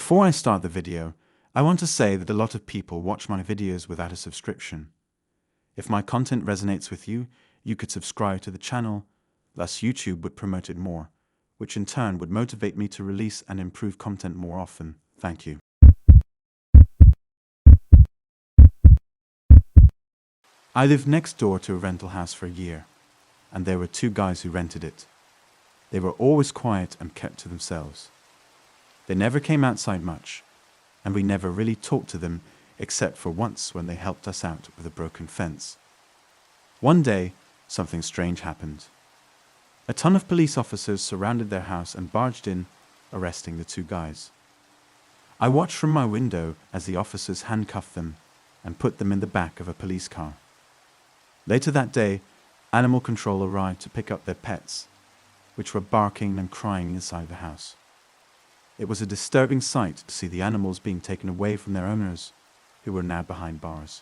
Before I start the video, I want to say that a lot of people watch my videos without a subscription. If my content resonates with you, you could subscribe to the channel, thus YouTube would promote it more, which in turn would motivate me to release and improve content more often. Thank you. I lived next door to a rental house for a year, and there were two guys who rented it. They were always quiet and kept to themselves. They never came outside much, and we never really talked to them except for once when they helped us out with a broken fence. One day, something strange happened. A ton of police officers surrounded their house and barged in, arresting the two guys. I watched from my window as the officers handcuffed them and put them in the back of a police car. Later that day, animal control arrived to pick up their pets, which were barking and crying inside the house. It was a disturbing sight to see the animals being taken away from their owners, who were now behind bars.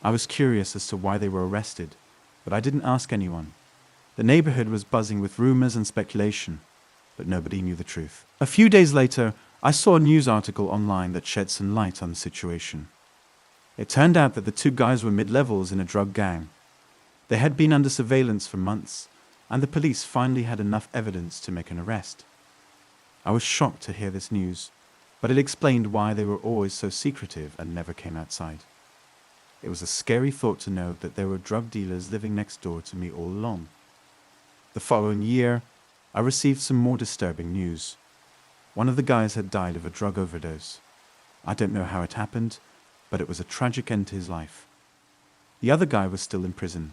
I was curious as to why they were arrested, but I didn't ask anyone. The neighborhood was buzzing with rumors and speculation, but nobody knew the truth. A few days later, I saw a news article online that shed some light on the situation. It turned out that the two guys were mid-levels in a drug gang. They had been under surveillance for months, and the police finally had enough evidence to make an arrest. I was shocked to hear this news, but it explained why they were always so secretive and never came outside. It was a scary thought to know that there were drug dealers living next door to me all along. The following year, I received some more disturbing news. One of the guys had died of a drug overdose. I don't know how it happened, but it was a tragic end to his life. The other guy was still in prison,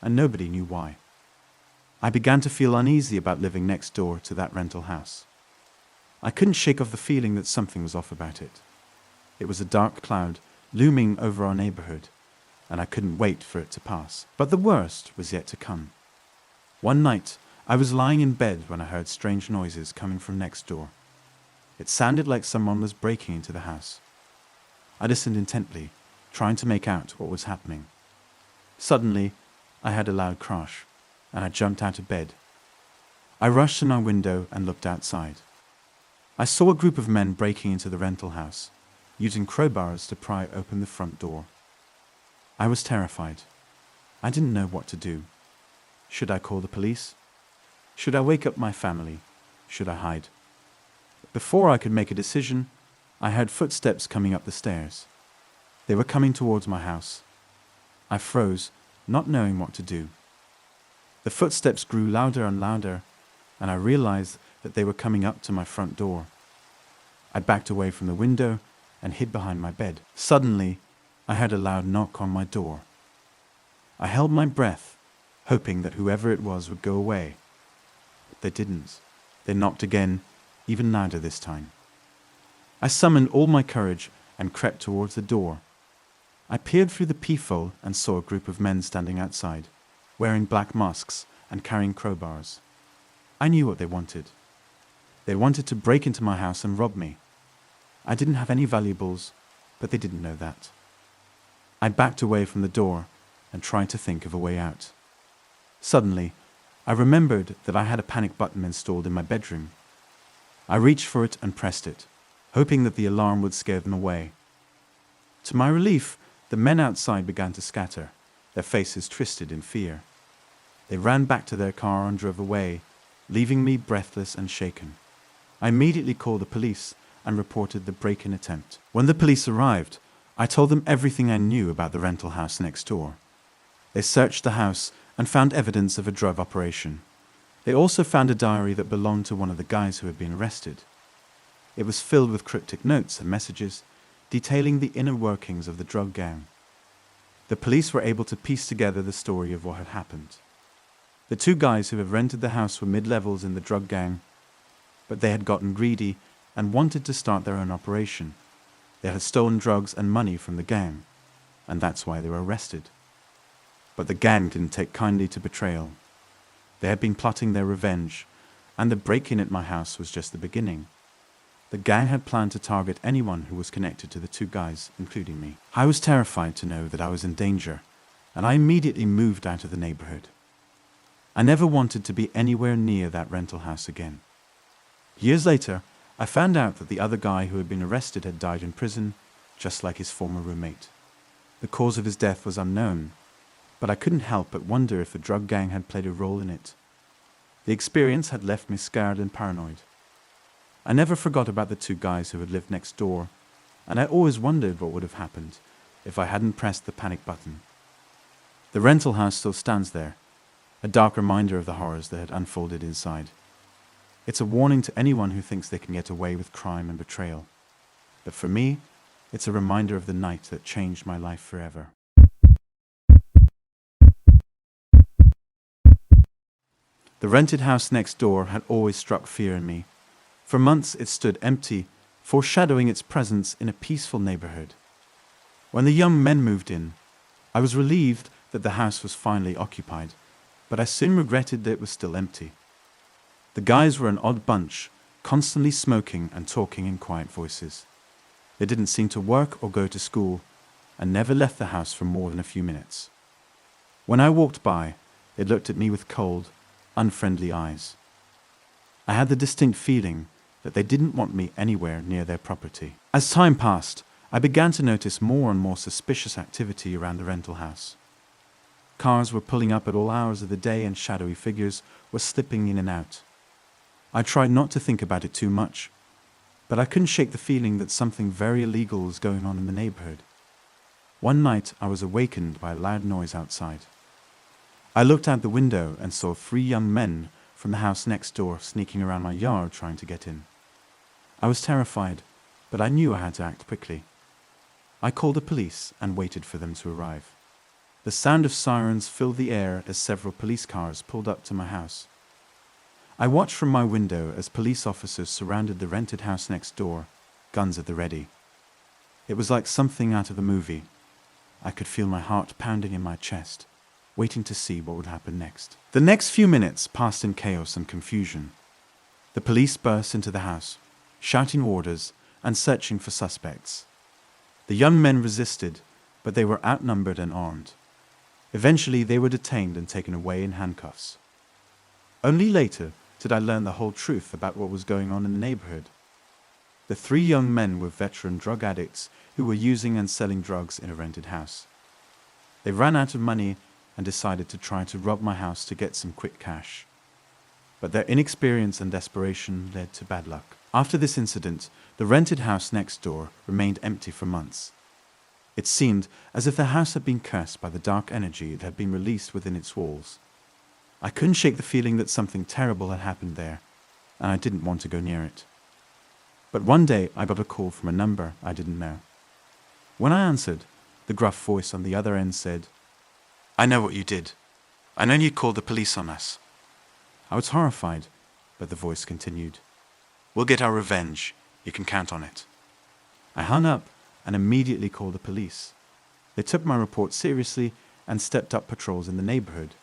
and nobody knew why. I began to feel uneasy about living next door to that rental house. I couldn't shake off the feeling that something was off about it. It was a dark cloud looming over our neighborhood, and I couldn't wait for it to pass. But the worst was yet to come. One night, I was lying in bed when I heard strange noises coming from next door. It sounded like someone was breaking into the house. I listened intently, trying to make out what was happening. Suddenly, I heard a loud crash, and I jumped out of bed. I rushed to my window and looked outside. I saw a group of men breaking into the rental house, using crowbars to pry open the front door. I was terrified. I didn't know what to do. Should I call the police? Should I wake up my family? Should I hide? Before I could make a decision, I heard footsteps coming up the stairs. They were coming towards my house. I froze, not knowing what to do. The footsteps grew louder and louder, and I realized that they were coming up to my front door. I backed away from the window and hid behind my bed. Suddenly, I heard a loud knock on my door. I held my breath, hoping that whoever it was would go away. But they didn't. They knocked again, even louder this time. I summoned all my courage and crept towards the door. I peered through the peephole and saw a group of men standing outside, wearing black masks and carrying crowbars. I knew what they wanted. They wanted to break into my house and rob me. I didn't have any valuables, but they didn't know that. I backed away from the door and tried to think of a way out. Suddenly, I remembered that I had a panic button installed in my bedroom. I reached for it and pressed it, hoping that the alarm would scare them away. To my relief, the men outside began to scatter, their faces twisted in fear. They ran back to their car and drove away, leaving me breathless and shaken. I immediately called the police and reported the break-in attempt. When the police arrived, I told them everything I knew about the rental house next door. They searched the house and found evidence of a drug operation. They also found a diary that belonged to one of the guys who had been arrested. It was filled with cryptic notes and messages detailing the inner workings of the drug gang. The police were able to piece together the story of what had happened. The two guys who had rented the house were mid-levels in the drug gang, but they had gotten greedy and wanted to start their own operation. They had stolen drugs and money from the gang, and that's why they were arrested. But the gang didn't take kindly to betrayal. They had been plotting their revenge, and the break-in at my house was just the beginning. The gang had planned to target anyone who was connected to the two guys, including me. I was terrified to know that I was in danger, and I immediately moved out of the neighborhood. I never wanted to be anywhere near that rental house again. Years later, I found out that the other guy who had been arrested had died in prison, just like his former roommate. The cause of his death was unknown, but I couldn't help but wonder if the drug gang had played a role in it. The experience had left me scared and paranoid. I never forgot about the two guys who had lived next door, and I always wondered what would have happened if I hadn't pressed the panic button. The rental house still stands there, a dark reminder of the horrors that had unfolded inside. It's a warning to anyone who thinks they can get away with crime and betrayal. But for me, it's a reminder of the night that changed my life forever. The rented house next door had always struck fear in me. For months it stood empty, foreshadowing its presence in a peaceful neighborhood. When the young men moved in, I was relieved that the house was finally occupied, but I soon regretted that it was still empty. The guys were an odd bunch, constantly smoking and talking in quiet voices. They didn't seem to work or go to school, and never left the house for more than a few minutes. When I walked by, they looked at me with cold, unfriendly eyes. I had the distinct feeling that they didn't want me anywhere near their property. As time passed, I began to notice more and more suspicious activity around the rental house. Cars were pulling up at all hours of the day and shadowy figures were slipping in and out. I tried not to think about it too much, but I couldn't shake the feeling that something very illegal was going on in the neighborhood. One night I was awakened by a loud noise outside. I looked out the window and saw 3 young men from the house next door sneaking around my yard trying to get in. I was terrified, but I knew I had to act quickly. I called the police and waited for them to arrive. The sound of sirens filled the air as several police cars pulled up to my house. I watched from my window as police officers surrounded the rented house next door, guns at the ready. It was like something out of the movie. I could feel my heart pounding in my chest, waiting to see what would happen next. The next few minutes passed in chaos and confusion. The police burst into the house, shouting orders and searching for suspects. The young men resisted, but they were outnumbered and armed. Eventually, they were detained and taken away in handcuffs. Only later did I learn the whole truth about what was going on in the neighborhood. The 3 young men were veteran drug addicts who were using and selling drugs in a rented house. They ran out of money and decided to try to rob my house to get some quick cash. But their inexperience and desperation led to bad luck. After this incident, the rented house next door remained empty for months. It seemed as if the house had been cursed by the dark energy that had been released within its walls. I couldn't shake the feeling that something terrible had happened there, and I didn't want to go near it. But one day I got a call from a number I didn't know. When I answered, the gruff voice on the other end said, "I know what you did. I know you called the police on us." I was horrified, but the voice continued, "We'll get our revenge. You can count on it." I hung up and immediately called the police. They took my report seriously and stepped up patrols in the neighborhood.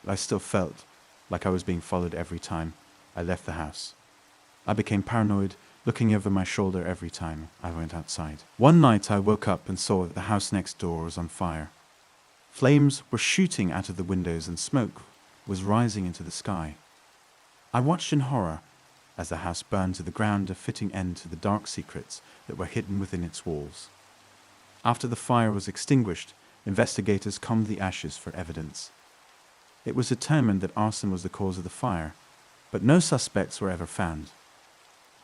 But I still felt like I was being followed every time I left the house. I became paranoid, looking over my shoulder every time I went outside. One night I woke up and saw that the house next door was on fire. Flames were shooting out of the windows and smoke was rising into the sky. I watched in horror as the house burned to the ground, a fitting end to the dark secrets that were hidden within its walls. After the fire was extinguished, investigators combed the ashes for evidence. It was determined that arson was the cause of the fire, but no suspects were ever found.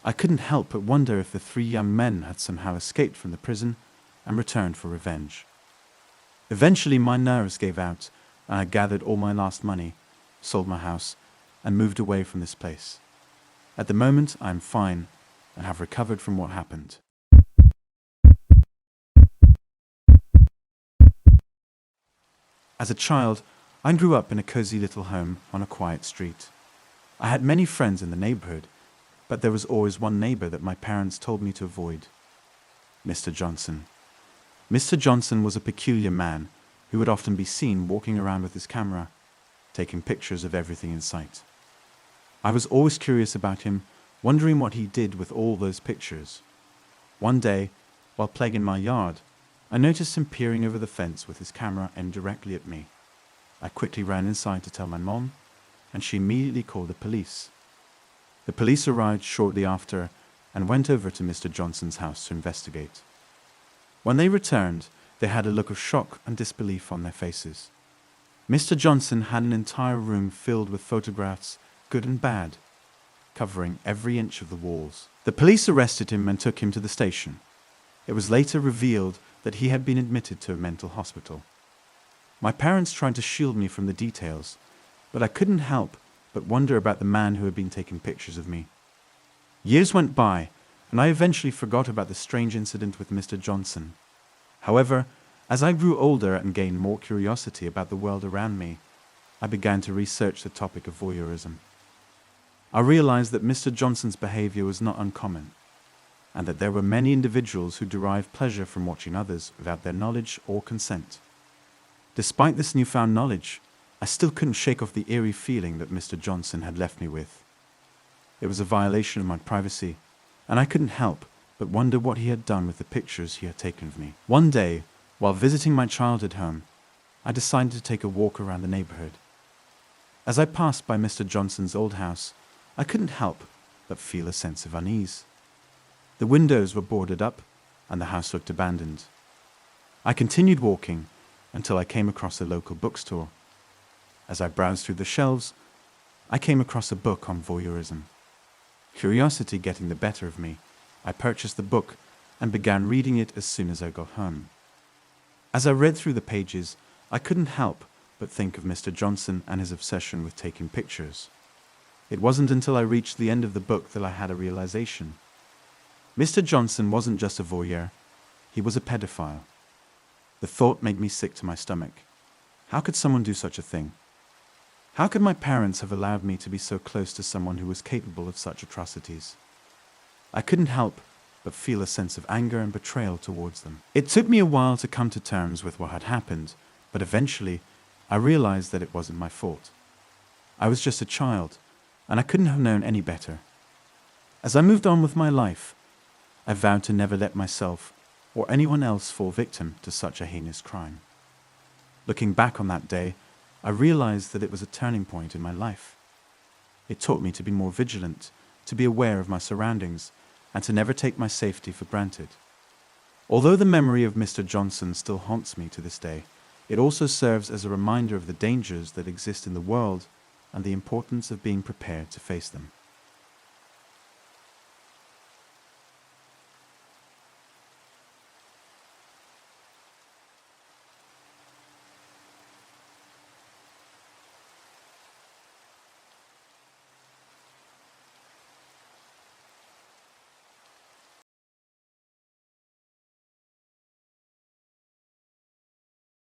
I couldn't help but wonder if the 3 young men had somehow escaped from the prison and returned for revenge. Eventually my nerves gave out, and I gathered all my last money, sold my house, and moved away from this place. At the moment, I am fine and have recovered from what happened. As a child, I grew up in a cozy little home on a quiet street. I had many friends in the neighborhood, but there was always one neighbor that my parents told me to avoid: Mr. Johnson. Mr. Johnson was a peculiar man who would often be seen walking around with his camera, taking pictures of everything in sight. I was always curious about him, wondering what he did with all those pictures. One day, while playing in my yard, I noticed him peering over the fence with his camera aimed directly at me. I quickly ran inside to tell my mom, and she immediately called the police. The police arrived shortly after, and went over to Mr. Johnson's house to investigate. When they returned, they had a look of shock and disbelief on their faces. Mr. Johnson had an entire room filled with photographs, good and bad, covering every inch of the walls. The police arrested him and took him to the station. It was later revealed that he had been admitted to a mental hospital. My parents tried to shield me from the details, but I couldn't help but wonder about the man who had been taking pictures of me. Years went by, and I eventually forgot about the strange incident with Mr. Johnson. However, as I grew older and gained more curiosity about the world around me, I began to research the topic of voyeurism. I realized that Mr. Johnson's behavior was not uncommon, and that there were many individuals who derived pleasure from watching others without their knowledge or consent. Despite this newfound knowledge, I still couldn't shake off the eerie feeling that Mr. Johnson had left me with. It was a violation of my privacy, and I couldn't help but wonder what he had done with the pictures he had taken of me. One day, while visiting my childhood home, I decided to take a walk around the neighborhood. As I passed by Mr. Johnson's old house, I couldn't help but feel a sense of unease. The windows were boarded up, and the house looked abandoned. I continued walking until I came across a local bookstore. As I browsed through the shelves, I came across a book on voyeurism. Curiosity getting the better of me, I purchased the book and began reading it as soon as I got home. As I read through the pages, I couldn't help but think of Mr. Johnson and his obsession with taking pictures. It wasn't until I reached the end of the book that I had a realization. Mr. Johnson wasn't just a voyeur, he was a pedophile. The thought made me sick to my stomach. How could someone do such a thing? How could my parents have allowed me to be so close to someone who was capable of such atrocities? I couldn't help but feel a sense of anger and betrayal towards them. It took me a while to come to terms with what had happened, but eventually I realized that it wasn't my fault. I was just a child, and I couldn't have known any better. As I moved on with my life, I vowed to never let myself or anyone else fall victim to such a heinous crime. Looking back on that day, I realized that it was a turning point in my life. It taught me to be more vigilant, to be aware of my surroundings, and to never take my safety for granted. Although the memory of Mr. Johnson still haunts me to this day, it also serves as a reminder of the dangers that exist in the world and the importance of being prepared to face them.